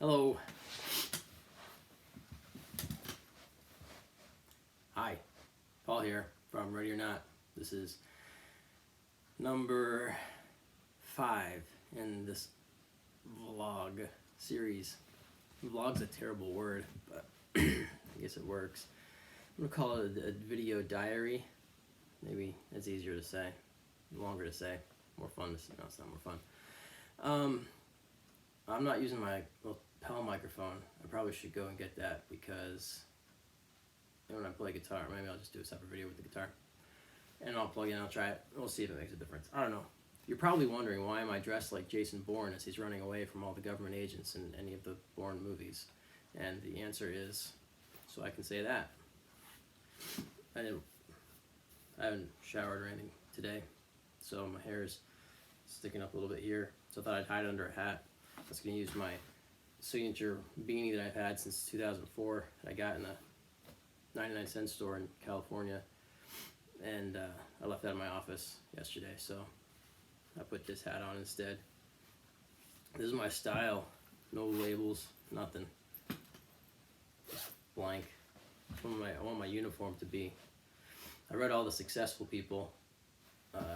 Hello. Hi, Paul here from Ready or Not. This is number 5 in this vlog series. Vlog's a terrible word, but I guess it works. I'm gonna call it a video diary. Maybe it's easier to say, longer to say, more fun to say. No, it's not more fun. I'm not using my little Pel microphone. I probably should go and get that because when I play guitar, maybe I'll just do a separate video with the guitar. And I'll plug in, I'll try it. We'll see if it makes a difference. I don't know. You're probably wondering, why am I dressed like Jason Bourne as he's running away from all the government agents in any of the Bourne movies? And the answer is, so I can say that. I haven't showered or anything today, so my hair is sticking up a little bit here. So I thought I'd hide it under a hat. I was going to use my signature beanie that I've had since 2004 that I got in a 99-cent store in California, and I left that in my office yesterday, so I put this hat on instead. This is my style. No labels, nothing. Just blank. I want my uniform to be. I read all the successful people,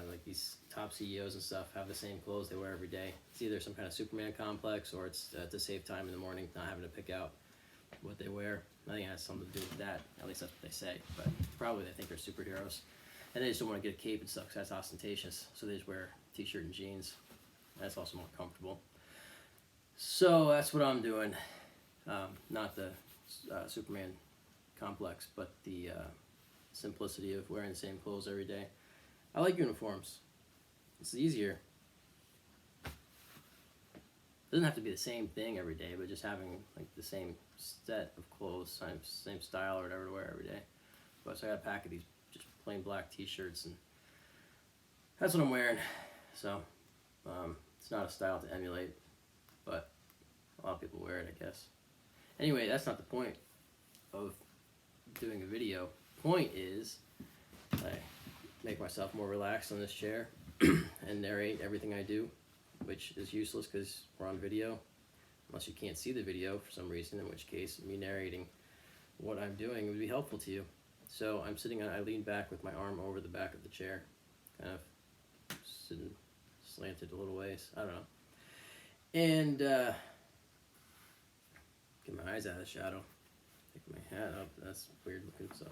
like these top CEOs and stuff, have the same clothes they wear every day. It's either some kind of Superman complex, or it's to save time in the morning, not having to pick out what they wear. I think it has something to do with that. At least that's what they say. But probably they think they're superheroes, and they just don't want to get a cape and stuff because that's ostentatious. So they just wear a t-shirt and jeans. That's also more comfortable. So that's what I'm doing. Not the Superman complex, but the simplicity of wearing the same clothes every day. I like uniforms. It's easier. It doesn't have to be the same thing every day, but just having like the same set of clothes, same style or whatever to wear every day. But so I got a pack of these just plain black t-shirts, and that's what I'm wearing. So it's not a style to emulate, but a lot of people wear it, I guess. Anyway, that's not the point of doing a video. Point is, I make myself more relaxed on this chair and narrate everything I do, which is useless because we're on video, unless you can't see the video for some reason, in which case me narrating what I'm doing would be helpful to you. So I'm sitting on, I lean back with my arm over the back of the chair, kind of sitting slanted a little ways, I don't know. And get my eyes out of the shadow. Take my hat up, that's weird looking, so.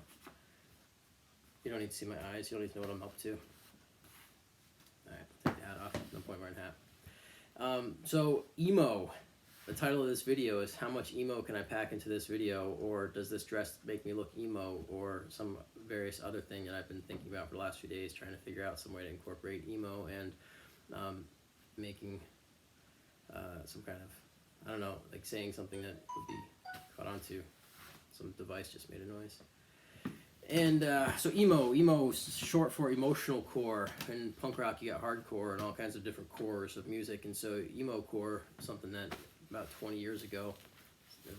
You don't need to see my eyes, you don't need to know what I'm up to. Alright, take the hat off, no point wearing a hat. So, emo. The title of this video is how much emo can I pack into this video, or does this dress make me look emo, or some various other thing that I've been thinking about for the last few days, trying to figure out some way to incorporate emo and making some kind of, I don't know, like saying something that would be caught onto. Some device just made a noise. And so emo is short for emotional core. In punk rock you got hardcore and all kinds of different cores of music, and so emo core, something that about 20 years ago,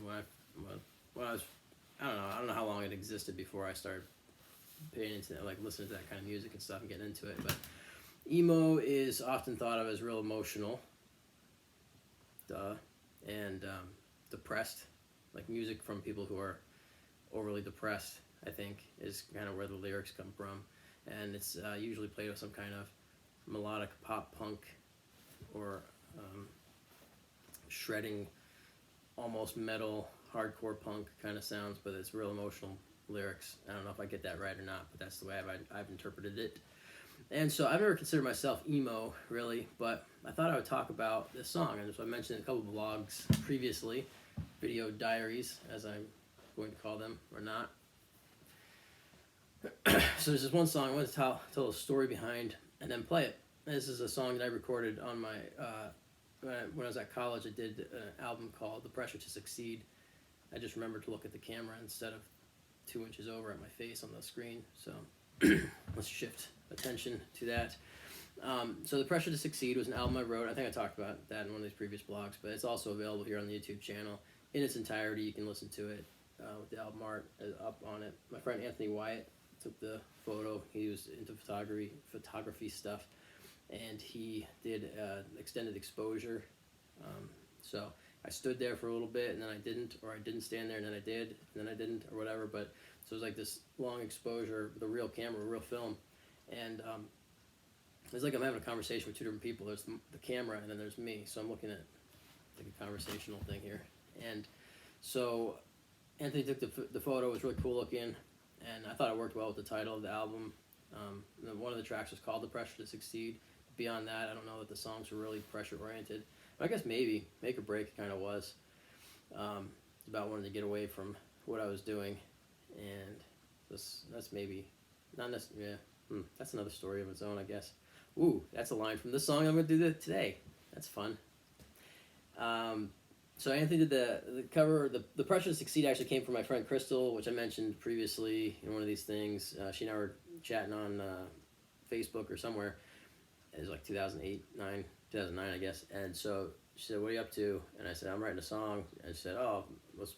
when I was, I don't know how long it existed before I started paying into like listening to that kind of music and stuff and getting into it, but emo is often thought of as real emotional, and depressed, like music from people who are overly depressed, I think, is kind of where the lyrics come from. And it's usually played with some kind of melodic pop punk or shredding, almost metal, hardcore punk kind of sounds, but it's real emotional lyrics. I don't know if I get that right or not, but that's the way I've interpreted it. And so I've never considered myself emo, really, but I thought I would talk about this song. And so I mentioned in a couple of vlogs previously, video diaries, as I'm going to call them, or not. So there's this one song I want to tell a story behind and then play it. This is a song that I recorded on my when I was at college. I did an album called The Pressure to Succeed. I just remembered to look at the camera instead of 2 inches over at my face on the screen, so let's shift attention to that. So The Pressure to Succeed was an album I wrote. I think I talked about that in one of these previous blogs, but it's also available here on the YouTube channel in its entirety. You can listen to it with the album art up on it. My friend Anthony Wyatt took the photo. He was into photography stuff, and he did extended exposure. So I stood there for a little bit and then I didn't, or I didn't stand there and then I did, and then I didn't, or whatever. But so it was like this long exposure, the real camera, real film, and it's like I'm having a conversation with two different people. There's the camera and then there's me. So I'm looking at like a conversational thing here, and so Anthony took the photo. It was really cool looking, and I thought it worked well with the title of the album. One of the tracks was called "The Pressure to Succeed." Beyond that, I don't know that the songs were really pressure oriented. But I guess maybe Make or Break kind of was. It's about wanting to get away from what I was doing, and that's maybe not necessarily. Yeah, that's another story of its own, I guess. Ooh, that's a line from this song I'm gonna do today. That's fun. So Anthony did the cover. The Pressure to Succeed actually came from my friend Crystal, which I mentioned previously in one of these things. She and I were chatting on Facebook or somewhere. It was like 2009, I guess. And so she said, "What are you up to?" And I said, "I'm writing a song." And she said, "Oh, let's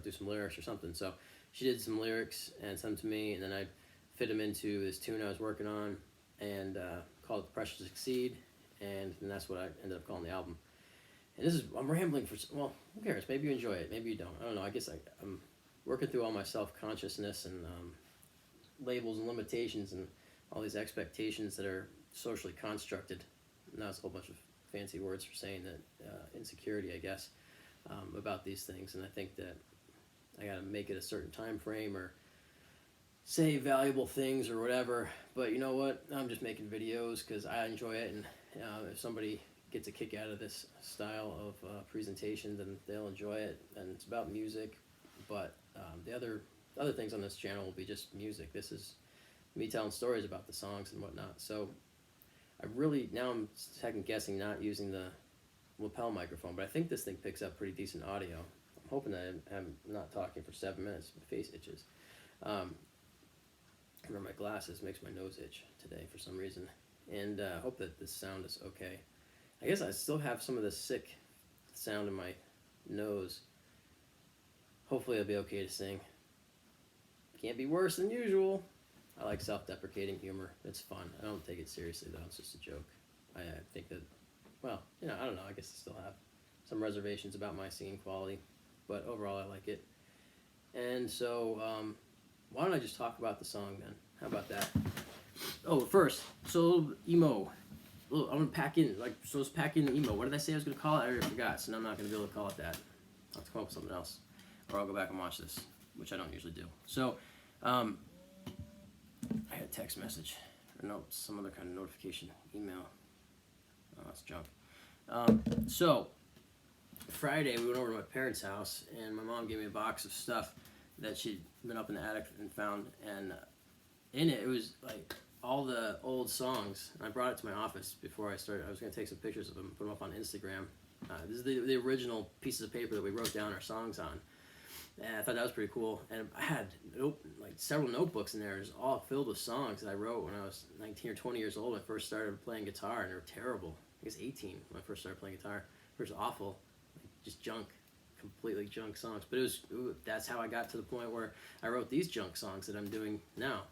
do some lyrics or something." So she did some lyrics and sent them to me, and then I fit them into this tune I was working on, and called it "The Pressure to Succeed," and that's what I ended up calling the album. And I'm rambling well, who cares? Maybe you enjoy it, maybe you don't. I don't know. I guess I'm working through all my self-consciousness and labels and limitations and all these expectations that are socially constructed. Now it's a whole bunch of fancy words for saying that insecurity, I guess, about these things. And I think that I got to make it a certain time frame or say valuable things or whatever. But you know what? I'm just making videos because I enjoy it, and if somebody gets a kick out of this style of presentation, then they'll enjoy it. And it's about music, but the other things on this channel will be just music. This is me telling stories about the songs and whatnot. So now I'm second guessing not using the lapel microphone, but I think this thing picks up pretty decent audio. I'm hoping that I'm not talking for 7 minutes. My face itches. I wear my glasses, makes my nose itch today for some reason, and I hope that this sound is okay. I guess I still have some of the sick sound in my nose. Hopefully it'll be okay to sing. Can't be worse than usual. I like self-deprecating humor. It's fun. I don't take it seriously, though. It's just a joke. I think that, well, I don't know. I guess I still have some reservations about my singing quality, but overall I like it. And so, why don't I just talk about the song then? How about that? Oh, first, so a little emo. I'm gonna pack in, let's pack in the emo. What did I say I was gonna call it? I already forgot, so now I'm not gonna be able to call it that. I'll have to come up with something else, or I'll go back and watch this, which I don't usually do. So, I had a text message, or no, some other kind of notification, email. Oh, that's junk. So, Friday we went over to my parents' house, and my mom gave me a box of stuff that she'd been up in the attic and found, and in it was like all the old songs. And I brought it to my office before I started. I was going to take some pictures of them, put them up on Instagram. This is the original pieces of paper that we wrote down our songs on. And I thought that was pretty cool. And I had several notebooks in there. It was all filled with songs that I wrote when I was 19 or 20 years old. When I first started playing guitar, and they were terrible. I guess 18 when I first started playing guitar. It was awful, just junk, completely junk songs. But that's how I got to the point where I wrote these junk songs that I'm doing now.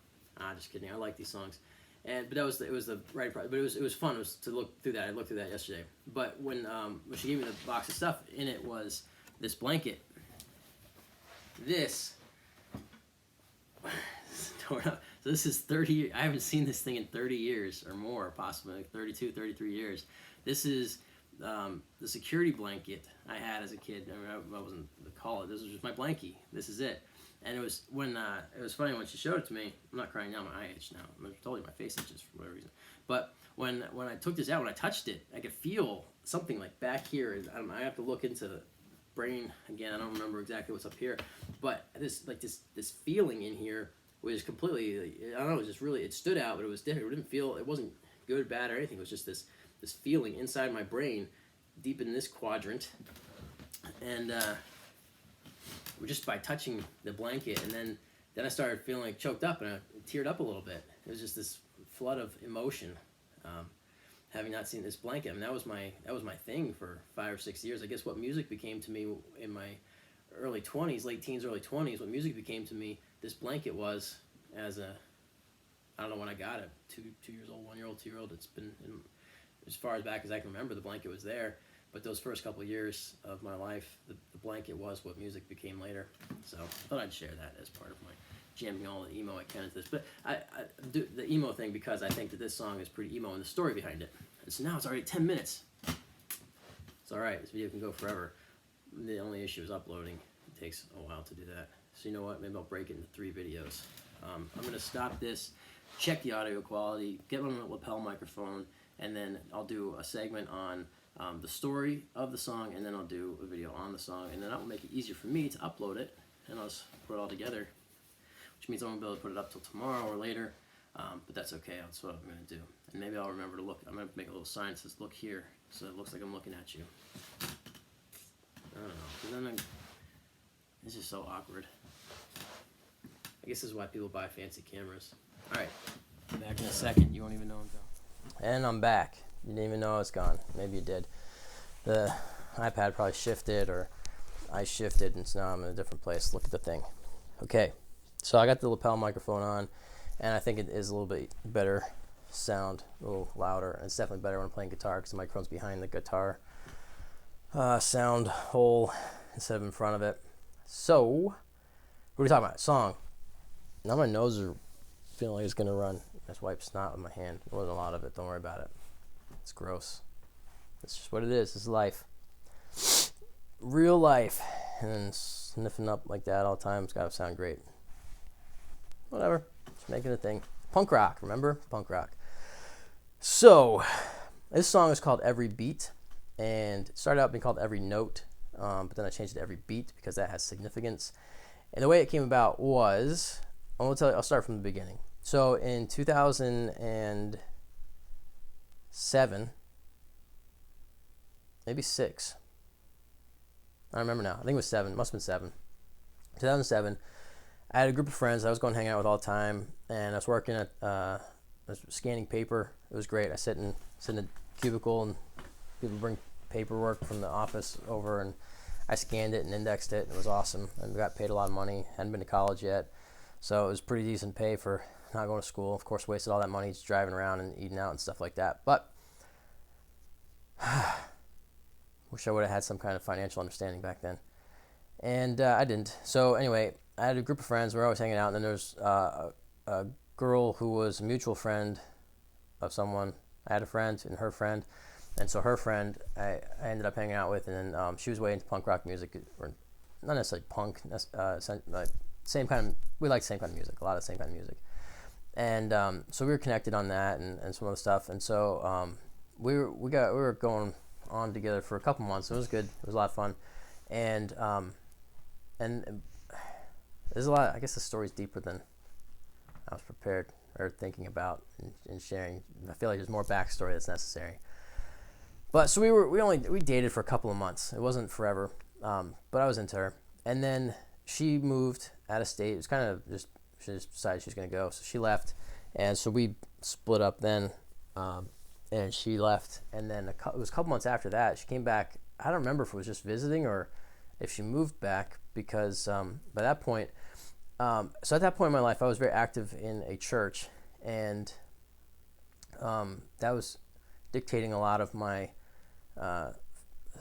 Just kidding. I like these songs. But it was the right part. But it was fun. It was to look through that. I looked through that yesterday. But when she gave me the box of stuff, in it was this blanket. This. So this is 30. I haven't seen this thing in 30 years or more, possibly like 32, 33 years. This is the security blanket I had as a kid. I wasn't to call it. This was just my blankie. This is it. And it was funny when she showed it to me. I'm not crying now. My eye itch now. I told you my face itches for whatever reason. But when I took this out, when I touched it, I could feel something like back here. I have to look into the brain again. I don't remember exactly what's up here. But this feeling in here was completely. I don't know. It was just really. It stood out, but it was different. It didn't feel. It wasn't good, bad, or anything. It was just this feeling inside my brain, deep in this quadrant, and. Just by touching the blanket, and then I started feeling like choked up, and I teared up a little bit. It was just this flood of emotion, having not seen this blanket. I mean, that was my thing for 5 or 6 years. I guess what music became to me in my early 20s, late teens, early 20s, what music became to me, this blanket was I don't know when I got it, 2 years old, 1 year old, 2 year old. It's been as far as back as I can remember. The blanket was there. But those first couple of years of my life, the blanket was what music became later. So I thought I'd share that as part of my jamming all the emo I can into this. But I do the emo thing because I think that this song is pretty emo and the story behind it. And so now it's already 10 minutes. It's all right. This video can go forever. The only issue is uploading. It takes a while to do that. So you know what? Maybe I'll break it into 3 videos. I'm going to stop this, check the audio quality, get on a lapel microphone, and then I'll do a segment on the story of the song, and then I'll do a video on the song, and then that will make it easier for me to upload it, and I'll just put it all together, which means I won't be able to put it up till tomorrow or later, but that's okay. That's what I'm going to do. And maybe I'll remember to look. I'm going to make a little sign that says look here, so it looks like I'm looking at you. I don't know, because then it's just so awkward. I guess this is why people buy fancy cameras. Alright, back in a second. You won't even know I'm gone. And I'm back. You didn't even know I was gone. Maybe you did. The iPad probably shifted, or I shifted, and so now I'm in a different place. Look at the thing. Okay, so I got the lapel microphone on, and I think it is a little bit better sound, a little louder, and it's definitely better when I'm playing guitar because the microphone's behind the guitar sound hole instead of in front of it. So, what are we talking about? Song. Now my nose is feeling like it's going to run. I just wiped snot with my hand. There wasn't a lot of it. Don't worry about it. It's gross. It's just what it is. It's life. Real life. And then sniffing up like that all the time. It's got to sound great. Whatever. Just making a thing. Punk rock. Remember? Punk rock. So, this song is called Every Beat. And it started out being called Every Note. But then I changed it to Every Beat because that has significance. And the way it came about was... I'll start from the beginning. So in 2007, maybe 6. I don't remember now. I think it was 7. It must have been 7. 2007, I had a group of friends I was going to hang out with all the time, and I was working at I was scanning paper. It was great. I sit in a cubicle, and people bring paperwork from the office over, and I scanned it and indexed it. It was awesome. I got paid a lot of money. Hadn't been to college yet. So it was pretty decent pay for not going to school. Of course, wasted all that money just driving around and eating out and stuff like that. But wish I would have had some kind of financial understanding back then. And I didn't. So anyway, I had a group of friends. We were always hanging out. And then there was a girl who was a mutual friend of someone. I had a friend and her friend. And so her friend I ended up hanging out with. And then she was way into punk rock music. Or not necessarily punk, same kind of, we like the same kind of music, a lot of the same kind of music. And so we were connected on that and some other stuff. And so we were going on together for a couple months. It was good. It was a lot of fun. And there's a lot, I guess the story's deeper than I was prepared or thinking about and sharing. I feel like there's more backstory that's necessary. But so we dated for a couple of months. It wasn't forever, but I was into her. And then she moved out of state. It was kind of just, she just decided she was going to go. So she left. And so we split up then. And she left. And then it was a couple months after that. She came back. I don't remember if it was just visiting or if she moved back because by that point, so at that point in my life, I was very active in a church. And that was dictating a lot of my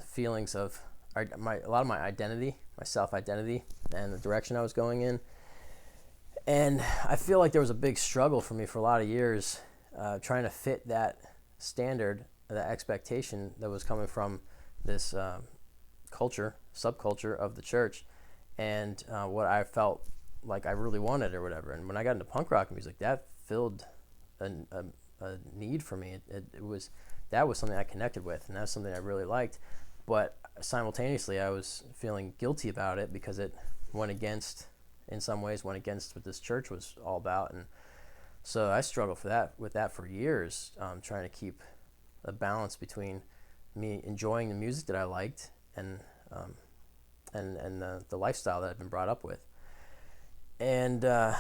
feelings of a lot of my identity, my self-identity, and the direction I was going in. And I feel like there was a big struggle for me for a lot of years trying to fit that standard, that expectation that was coming from this subculture of the church, and what I felt like I really wanted or whatever. And when I got into punk rock music, that filled a need for me. That was something I connected with, and that's something I really liked. But simultaneously, I was feeling guilty about it because it went against what this church was all about. And so I struggled with that for years, trying to keep a balance between me enjoying the music that I liked and the lifestyle that I've been brought up with. And I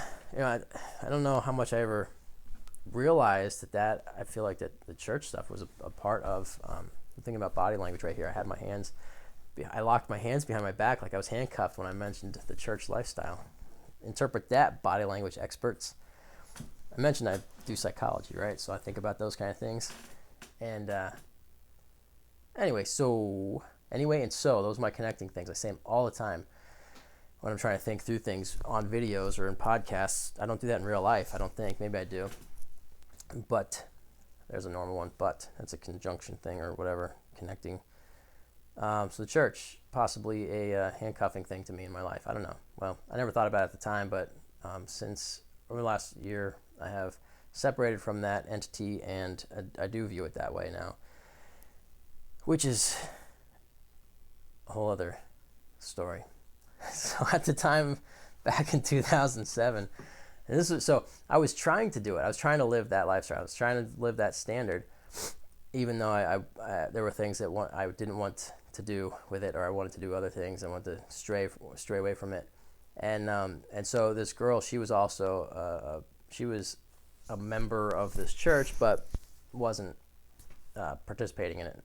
don't know how much I ever realized that I feel like that the church stuff was a part of the thing about body language right here. I locked my hands behind my back like I was handcuffed when I mentioned the church lifestyle. Interpret that, body language experts. I mentioned I do psychology, right? So I think about those kind of things. And So those are my connecting things. I say them all the time when I'm trying to think through things on videos or in podcasts. I don't do that in real life, I don't think. Maybe I do. But there's a normal one, but that's a conjunction thing or whatever, connecting. So the church, possibly a handcuffing thing to me in my life. I don't know. Well, I never thought about it at the time, but since over the last year, I have separated from that entity, and I do view it that way now, which is a whole other story. So at the time, back in 2007, I was trying to do it. I was trying to live that lifestyle. I was trying to live that standard, even though I there were things that I didn't want to do with it, or I wanted to do other things. I wanted to stray away from it. And so this girl, she was also she was a member of this church, but wasn't participating in it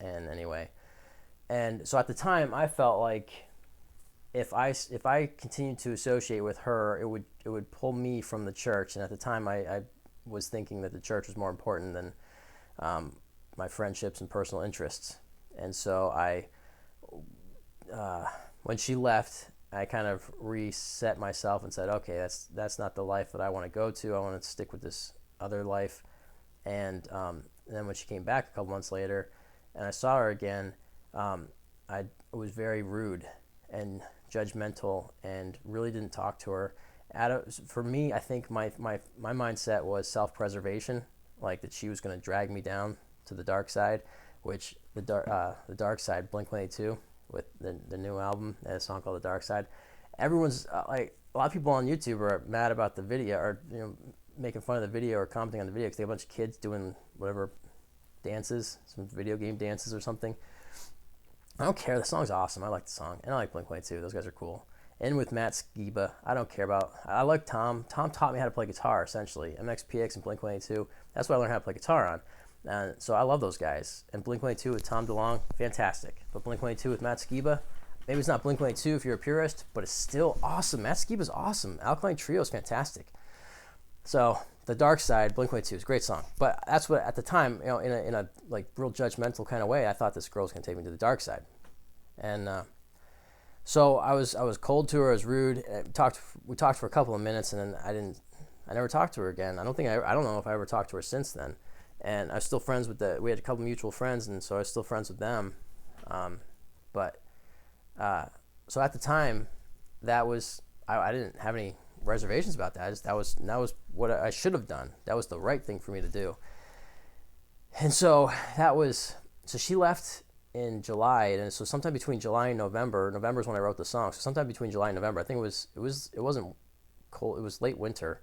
in any way. And so at the time, I felt like if I continued to associate with her, it would pull me from the church. And at the time, I was thinking that the church was more important than my friendships and personal interests. And so when she left, I kind of reset myself and said, okay, that's not the life that I want to go to. I want to stick with this other life. And then when she came back a couple months later, and I saw her again, I was very rude and judgmental, and really didn't talk to her. For me, I think my mindset was self-preservation, like that she was going to drag me down to the dark side, which the dark side, Blink-182, with the new album, a song called The Dark Side. Everyone's like, a lot of people on YouTube are mad about the video, or making fun of the video or commenting on the video because they have a bunch of kids doing whatever dances, some video game dances or something. I don't care. The song's awesome. I like the song, and I like Blink-182. Those guys are cool. And with Matt Skiba, I don't care about. I like Tom. Tom taught me how to play guitar, essentially. MXPX and Blink-182. That's what I learned how to play guitar on. So I love those guys. And Blink-182 with Tom DeLonge, fantastic. But Blink-182 with Matt Skiba, maybe it's not Blink-182 if you're a purist, but it's still awesome. Matt Skiba's awesome. Alkaline Trio is fantastic. So The Dark Side, Blink-182 is a great song. But that's what, at the time, in a like real judgmental kind of way, I thought this girl's gonna take me to the dark side. And so I was cold to her. I was rude. We talked for a couple of minutes, and then I never talked to her again. I don't know if I ever talked to her since then. And I was still friends with we had a couple mutual friends, and so I was still friends with them. So at the time, that was, I didn't have any reservations about that. That was what I should have done. That was the right thing for me to do. And so so she left in July, and so sometime between July and November is when I wrote the song. So sometime between July and November, I think it wasn't cold. It was late winter.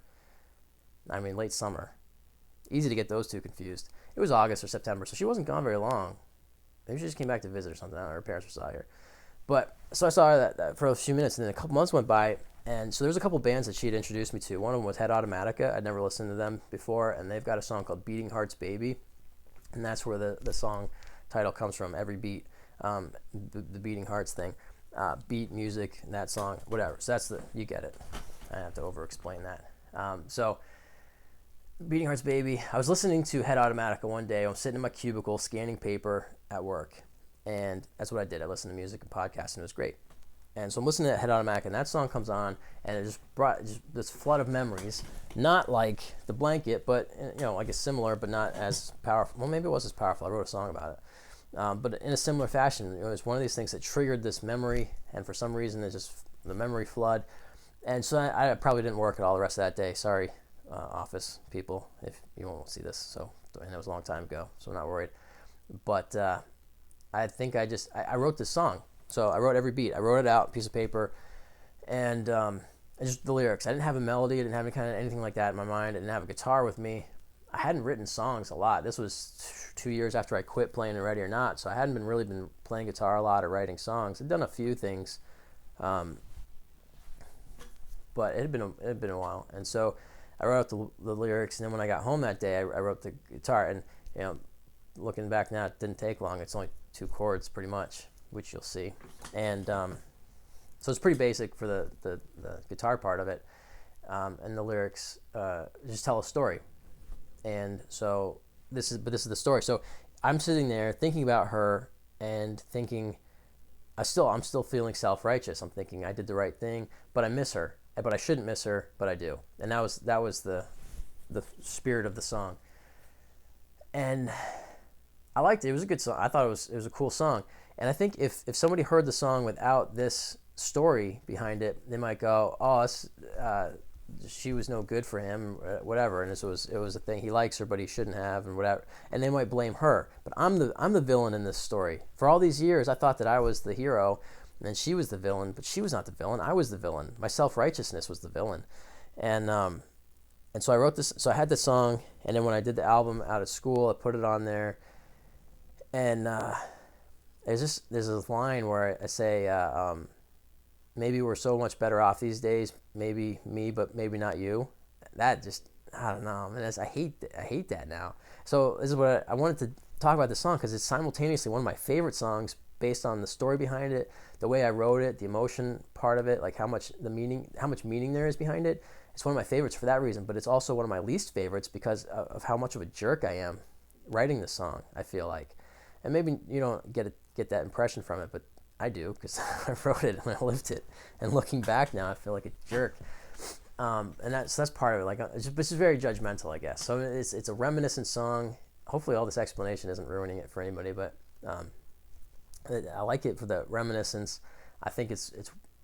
Late summer. Easy to get those two confused. It was August or September, so she wasn't gone very long. Maybe she just came back to visit or something. I don't know, her parents were still here. But so I saw her that for a few minutes, and then a couple months went by, and so there was a couple bands that she had introduced me to. One of them was Head Automatica. I'd never listened to them before, and they've got a song called Beating Hearts Baby, and that's where the song title comes from, Every Beat, the Beating Hearts thing. Beat, music, and that song, whatever. So you get it. I have to over-explain that. So Beating Hearts Baby. I was listening to Head Automatica one day. I'm sitting in my cubicle scanning paper at work, and that's what I did. I listened to music and podcasts, and it was great. And so I'm listening to Head Automatica, and that song comes on, and it just brought this flood of memories. Not like The Blanket, but like a similar, but not as powerful. Well, maybe it was as powerful. I wrote a song about it, but in a similar fashion. It was one of these things that triggered this memory, and for some reason, the memory flood. And so I probably didn't work at all the rest of that day. Sorry. Office people, if you won't see this, and it was a long time ago, so I'm not worried. But I think I wrote this song. So I wrote Every Beat. I wrote it out, piece of paper, and just the lyrics. I didn't have a melody. I didn't have anything like that in my mind. I didn't have a guitar with me. I hadn't written songs a lot. This was 2 years after I quit playing in Ready or Not, so I hadn't really been playing guitar a lot or writing songs. I'd done a few things, but it had been a while, and so I wrote the lyrics, and then when I got home that day, I wrote the guitar. And looking back now, it didn't take long. It's only 2 chords, pretty much, which you'll see. And so it's pretty basic for the guitar part of it, and the lyrics just tell a story. And so this is the story. So I'm sitting there thinking about her and thinking, I'm still feeling self-righteous. I'm thinking I did the right thing, but I miss her. But I shouldn't miss her, but I do. And that was the spirit of the song. And I liked it. It was a good song. I thought it was a cool song. And I think if somebody heard the song without this story behind it, they might go, "Oh, she was no good for him, whatever." And it was a thing. He likes her, but he shouldn't have, and whatever. And they might blame her. But I'm the villain in this story. For all these years, I thought that I was the hero, and she was the villain. But she was not the villain. I was the villain. My self-righteousness was the villain. And so I wrote this. So I had this song, and then when I did the album out of school, I put it on there. And there's this line where I say, maybe we're so much better off these days. Maybe me, but maybe not you. That just, I don't know. Man, I hate that now. So this is what I wanted to talk about this song, because it's simultaneously one of my favorite songs based on the story behind it, the way I wrote it, the emotion part of it, like how much meaning there is behind it. It's one of my favorites for that reason, but it's also one of my least favorites because of how much of a jerk I am writing the song, I feel like. And maybe you don't get that impression from it, but I do, because I wrote it and I lived it. And looking back now, I feel like a jerk. And that's part of it. Like, it's just very judgmental, I guess. So it's a reminiscent song. Hopefully all this explanation isn't ruining it for anybody, but I like it for the reminiscence. I think it's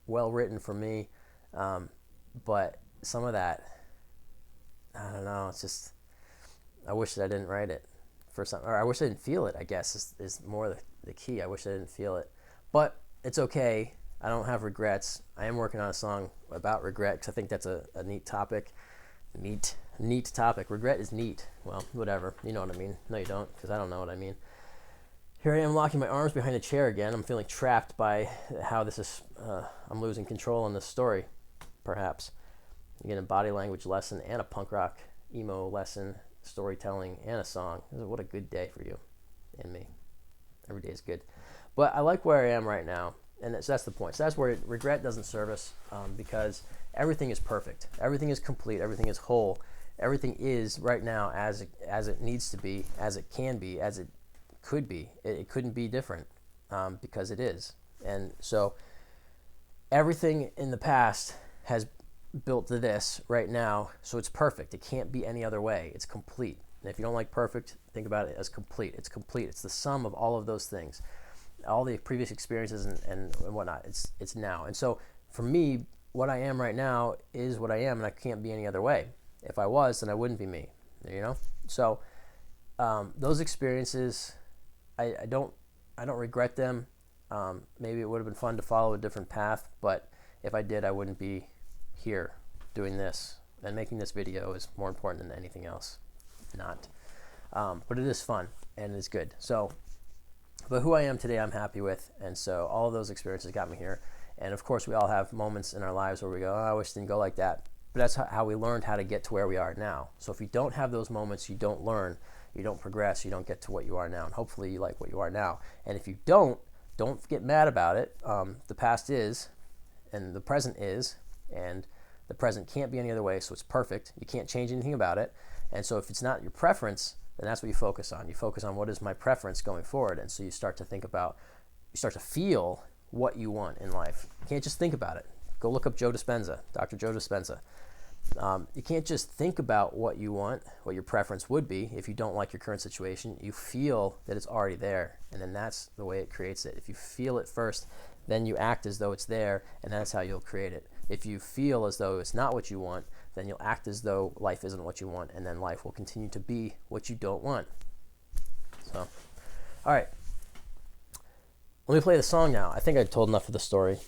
well written for me, but some of that, I don't know. It's just, I wish that I didn't write it for some, or I wish I didn't feel it, I guess is more the key. I wish I didn't feel it, but it's okay. I don't have regrets. I am working on a song about regret, because I think that's a neat topic. Neat topic. Regret is neat. Well, whatever. You know what I mean. No, you don't, because I don't know what I mean. Here I am locking my arms behind the chair again. I'm feeling trapped by how this is, I'm losing control in this story, perhaps. Again, a body language lesson and a punk rock emo lesson, storytelling, and a song. What a good day for you and me. Every day is good. But I like where I am right now, and that's the point. So that's where regret doesn't serve us, because everything is perfect. Everything is complete. Everything is whole. Everything is right now as it needs to be, as it can be, as it could be. It couldn't be different, because it is. And so everything in the past has built to this right now, so it's perfect. It can't be any other way. It's complete. And if you don't like perfect, think about it as complete. It's complete. It's the sum of all of those things, all the previous experiences and whatnot. It's now. And so for me, what I am right now is what I am, and I can't be any other way. If I was, then I wouldn't be me. You know. So those experiences, I don't regret them. Maybe it would have been fun to follow a different path, but if I did, I wouldn't be here doing this, and making this video is more important than anything else. But it is fun and it's good. So, but who I am today, I'm happy with, and so all of those experiences got me here. And of course, we all have moments in our lives where we go, "Oh, I wish it didn't go like that." But that's how we learned how to get to where we are now. So if you don't have those moments, you don't learn, you don't progress, you don't get to what you are now. And hopefully, you like what you are now. And if you don't get mad about it. The past is, and the present is, and the present can't be any other way, so it's perfect. You can't change anything about it. And so if it's not your preference, then that's what you focus on. You focus on what is my preference going forward. And so you start to feel what you want in life. You can't just think about it. Go look up Joe Dispenza, Dr. Joe Dispenza. You can't just think about what you want, what your preference would be if you don't like your current situation. You feel that it's already there, and then that's the way it creates it. If you feel it first, then you act as though it's there, and that's how you'll create it. If you feel as though it's not what you want, then you'll act as though life isn't what you want, and then life will continue to be what you don't want. So, all right. Let me play the song now. I think I told enough of the story.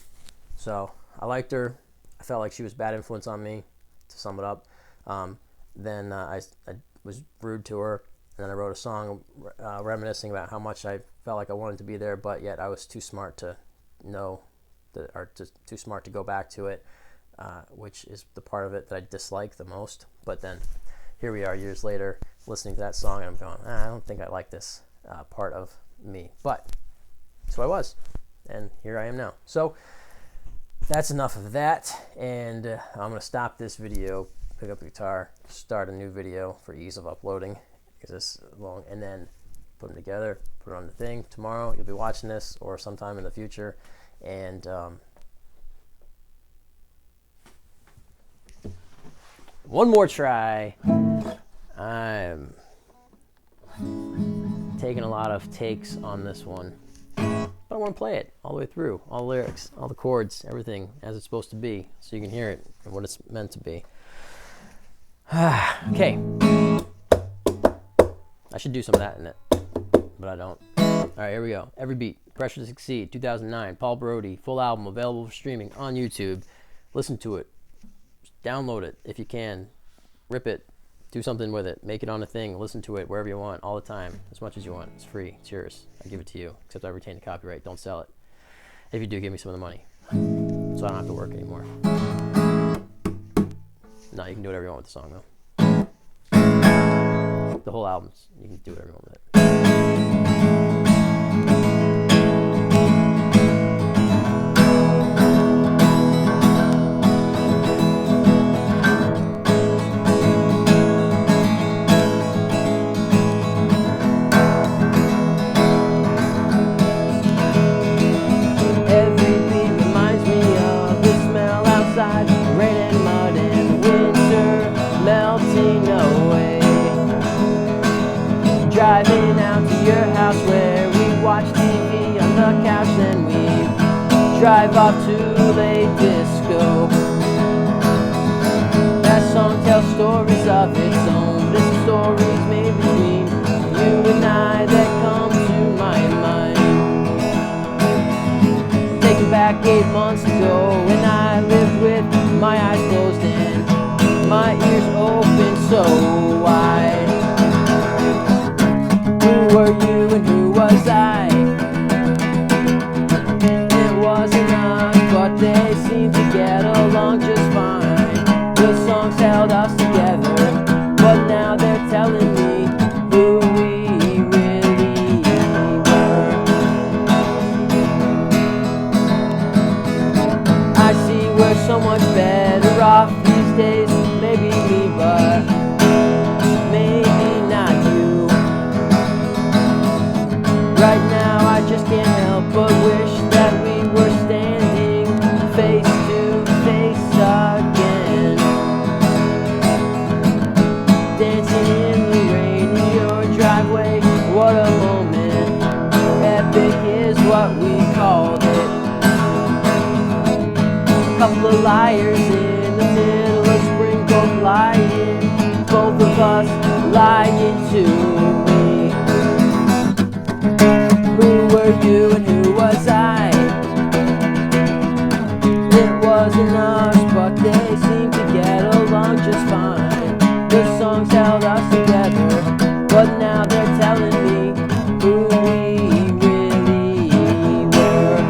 So, I liked her. I felt like she was a bad influence on me, to sum it up. Then I was rude to her, and then I wrote a song reminiscing about how much I felt like I wanted to be there, but yet I was too smart to know, or too smart to go back to it, which is the part of it that I dislike the most. But then here we are years later listening to that song, and I'm going, I don't think I like this part of me. But so I was, and here I am now. So that's enough of that, and I'm going to stop this video, pick up the guitar, start a new video for ease of uploading, because it's long, and then put them together, put it on the thing. Tomorrow you'll be watching this, or sometime in the future, and one more try. I'm taking a lot of takes on this one, but I want to play it all the way through, all the lyrics, all the chords, everything as it's supposed to be, so you can hear it and what it's meant to be. Okay. I should do some of that in it, but I don't. All right, here we go. Every Beat, Pressure to Succeed, 2009, Paul Brody, full album available for streaming on YouTube. Listen to it. Download it if you can. Rip it. Do something with it. Make it on a thing. Listen to it wherever you want, all the time, as much as you want. It's free. It's yours. I give it to you, except I retain the copyright. Don't sell it. If you do, give me some of the money, so I don't have to work anymore. No, you can do whatever you want with the song, though. The whole album, you can do whatever you want with it. Every beat reminds me of the smell outside, rain and mud and winter melting away. Driving out to your house where we watch TV on the couch, then we drive off to a disco. That song tells stories of its own. There's stories made between you and I that come to my mind. Taken back 8 months ago when I lived with my eyes closed and my ears open so wide. Who were you and who was I? It wasn't us, but they seemed to get along just fine. The songs held us together, but now they're telling me who we really were. I see we're so much better off these days. Maybe me, but maybe not you. Right now I just can't help but wish that we were standing face to face again, dancing in the rain in your driveway. What a moment, epic is what we called it. Couple of liars in the middle of spring, both lying, both of us lying to me. Who were you and who was I? It wasn't us, but they seemed to get along just fine. The songs held us together, but now they're telling me who we really were.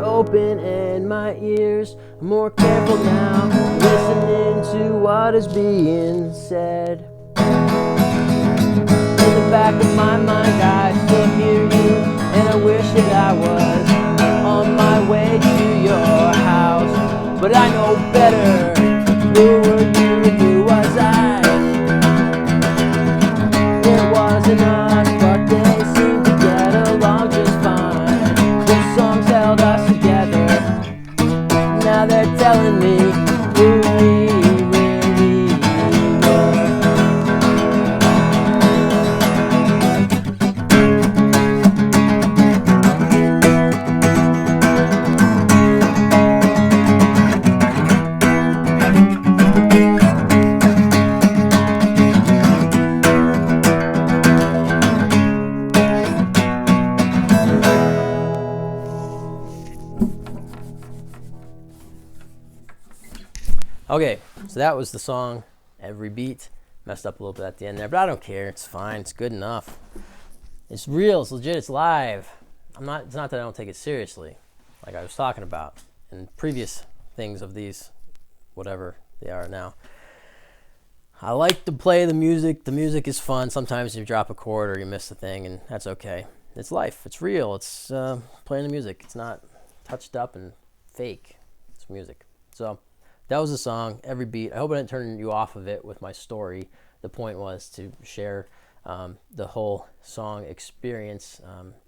Open and my ears are more careful now, listening to what is being said. In the back of my mind I still hear you, and I wish that I was on my way to your house, but I know better. Who were you and who was I? It wasn't us, but they seemed to get along just fine. The songs held us together, now they're telling me who we really were. Okay, so that was the song, Every Beat. Messed up a little bit at the end there, but I don't care. It's fine. It's good enough. It's real. It's legit. It's live. It's not that I don't take it seriously. like I was talking about in previous things of these, whatever they are now. I like to play the music. The music is fun. Sometimes you drop a chord or you miss the thing, and that's okay. It's life. It's real. It's playing the music. It's not touched up and fake. It's music. So that was the song, Every Beat. I hope I didn't turn you off of it with my story. The point was to share the whole song experience,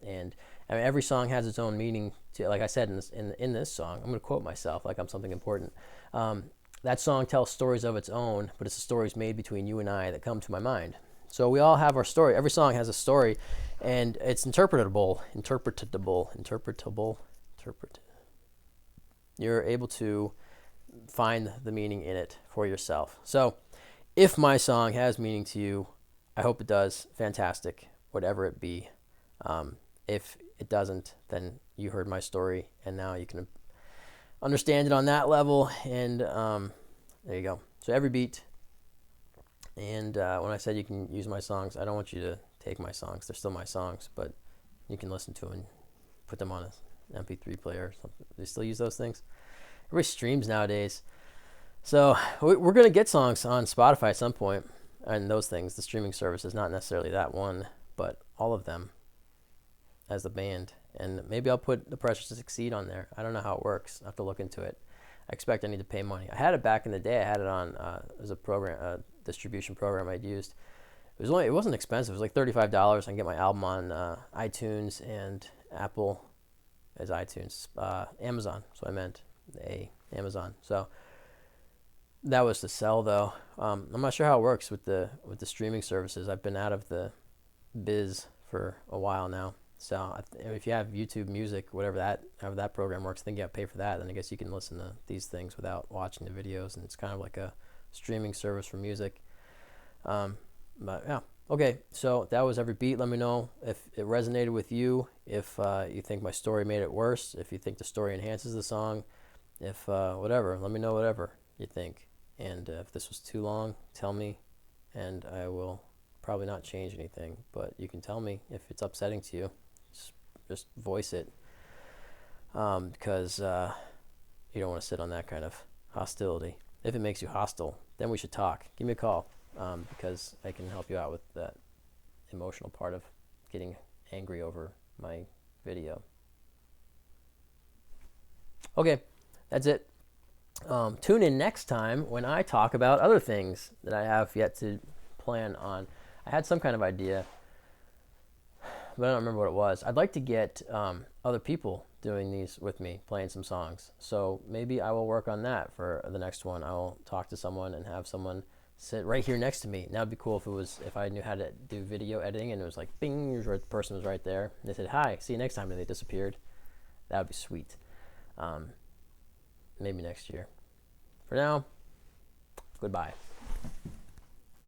and I mean, every song has its own meaning. Like I said in this song, I'm going to quote myself like I'm something important. That song tells stories of its own, but it's the stories made between you and I that come to my mind. So we all have our story. Every song has a story, and it's interpretable. You're able to find the meaning in it for yourself. So if my song has meaning to you, I hope it does. Fantastic, whatever it be. If it doesn't, then you heard my story, and now you can understand it on that level. And there you go. So Every Beat. And when I said you can use my songs, I don't want you to take my songs. They're still my songs, but you can listen to them and put them on an MP3 player or something. They still use those things. Everybody streams nowadays. So we're going to get songs on Spotify at some point, and those things, the streaming services, not necessarily that one, but all of them as the band. And maybe I'll put The Pressure to Succeed on there. I don't know how it works. I have to look into it. I expect I need to pay money. I had it back in the day. I had it on as a program, distribution program I'd used. It wasn't expensive. It was like $35. I can get my album on iTunes and Apple as iTunes, Amazon. So I meant Amazon. So that was to sell though. I'm not sure how it works with the streaming services. I've been out of the biz for a while now. So if you have YouTube Music, however that program works, I think you have to pay for that. Then I guess you can listen to these things without watching the videos, and it's kind of like a streaming service for music. But yeah, okay. So that was Every Beat. Let me know if it resonated with you. If you think my story made it worse. If you think the story enhances the song. If whatever, let me know whatever you think. And if this was too long, tell me, and I will probably not change anything. But you can tell me if it's upsetting to you. Just voice it, because you don't want to sit on that kind of hostility. If it makes you hostile, then we should talk. Give me a call, because I can help you out with that emotional part of getting angry over my video. Okay, that's it. Tune in next time when I talk about other things that I have yet to plan on. I had some kind of idea, but I don't remember what it was. I'd like to get other people doing these with me, playing some songs. So maybe I will work on that for the next one. I will talk to someone and have someone sit right here next to me. That would be cool if I knew how to do video editing and it was like, bing, the person was right there. And they said, hi, see you next time, and they disappeared. That would be sweet. Maybe next year. For now, goodbye.